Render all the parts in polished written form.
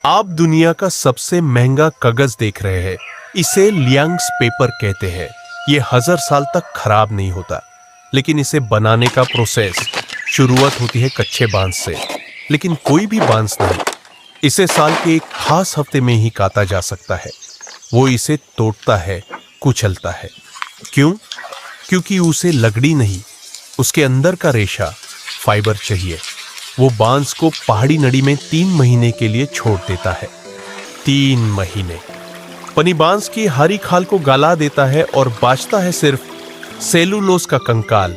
आप दुनिया का सबसे महंगा कागज देख रहे हैं। इसे लियांग्स पेपर कहते हैं। ये 1000 साल तक खराब नहीं होता, लेकिन इसे बनाने का प्रोसेस शुरुआत होती है कच्चे बांस से। लेकिन कोई भी बांस नहीं, इसे साल के एक खास हफ्ते में ही काटा जा सकता है। वो इसे तोड़ता है, कुचलता है। क्यों? क्योंकि उसे लकड़ी नहीं, उसके अंदर का रेशा, फाइबर चाहिए। वो बांस को पहाड़ी नदी में 3 महीने के लिए छोड़ देता है। 3 महीने। पनी बांस की हरी खाल को गला देता है और बचता है सिर्फ सेलुलोज का कंकाल।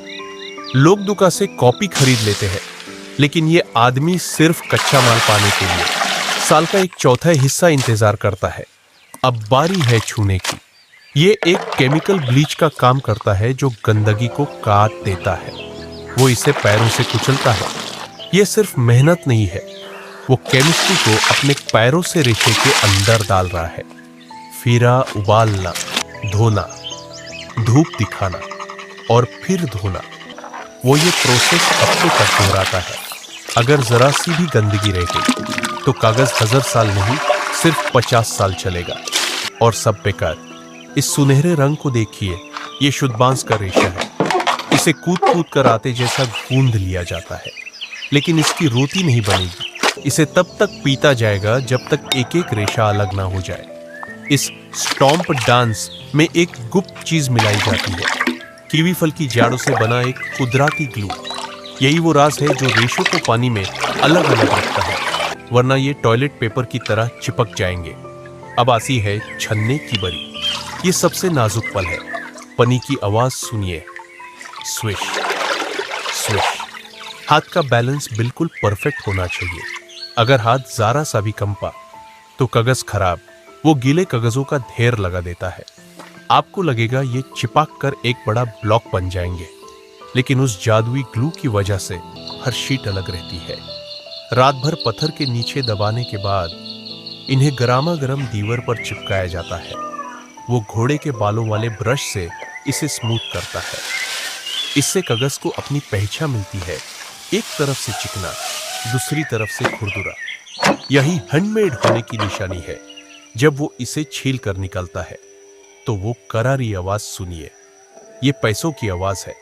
लोग दुकान से कॉपी खरीद लेते हैं, लेकिन ये आदमी सिर्फ कच्चा माल पाने के लिए साल का 1/4 हिस्सा इंतजार करता है। अब बारी है छूने की। ये एक केमिकल ब्लीच का काम करता है जो गंदगी को काट देता है। वो इसे पैरों से कुचलता है। ये सिर्फ मेहनत नहीं है, वो केमिस्ट्री को अपने पैरों से रेशे के अंदर डाल रहा है। फिरा उबालना, धोना, धूप दिखाना और फिर धोना, वो ये प्रोसेस हफ्तों तक दोहराता है। अगर जरा सी भी गंदगी रह गई तो कागज 1000 साल नहीं, सिर्फ 50 साल चलेगा और सब बेकार। इस सुनहरे रंग को देखिए, ये शुद्ध बांस का रेशा है। इसे कूद कूद कर आटे जैसा गूंद लिया जाता है, लेकिन इसकी रोटी नहीं बनेगी। इसे तब तक पीता जाएगा जब तक एक एक रेशा अलग ना हो जाए। इस स्टॉम्प डांस में एक गुप्त चीज मिलाई जाती है, कीवी फल की जड़ों से बना एक कुदरती ग्लू। यही वो राज है जो रेशों को पानी में अलग अलग रखता है, वरना ये टॉयलेट पेपर की तरह चिपक जाएंगे। अब आती है छन्ने की बरी। ये सबसे नाजुक पल है। पनी की आवाज सुनिए, स्विश स्विश। हाथ का बैलेंस बिल्कुल परफेक्ट होना चाहिए। अगर हाथ जरा सा भी कंपा तो कागज खराब। वो गीले कागजों का ढेर लगा देता है। आपको लगेगा ये चिपक कर एक बड़ा ब्लॉक बन जाएंगे, लेकिन उस जादुई ग्लू की वजह से हर शीट अलग रहती है। रात भर पत्थर के नीचे दबाने के बाद इन्हें गरमा गरम दीवार पर चिपकाया जाता है। वो घोड़े के बालों वाले ब्रश से इसे स्मूथ करता है। इससे कागज को अपनी पहचान मिलती है, एक तरफ से चिकना, दूसरी तरफ से खुरदुरा। यही हैंडमेड होने की निशानी है। जब वो इसे छील कर निकलता है तो वो करारी आवाज सुनिए, ये पैसों की आवाज है।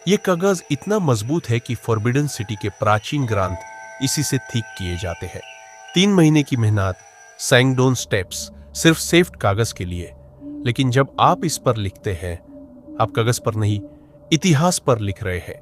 ये कागज इतना मजबूत है कि फॉरबिडन सिटी के प्राचीन ग्रंथ इसी से ठीक किए जाते हैं। 3 महीने की मेहनत, सैंगडोन स्टेप्स, सिर्फ सेफ्ट कागज के लिए। लेकिन जब आप इस पर लिखते हैं, आप कागज पर नहीं, इतिहास पर लिख रहे हैं।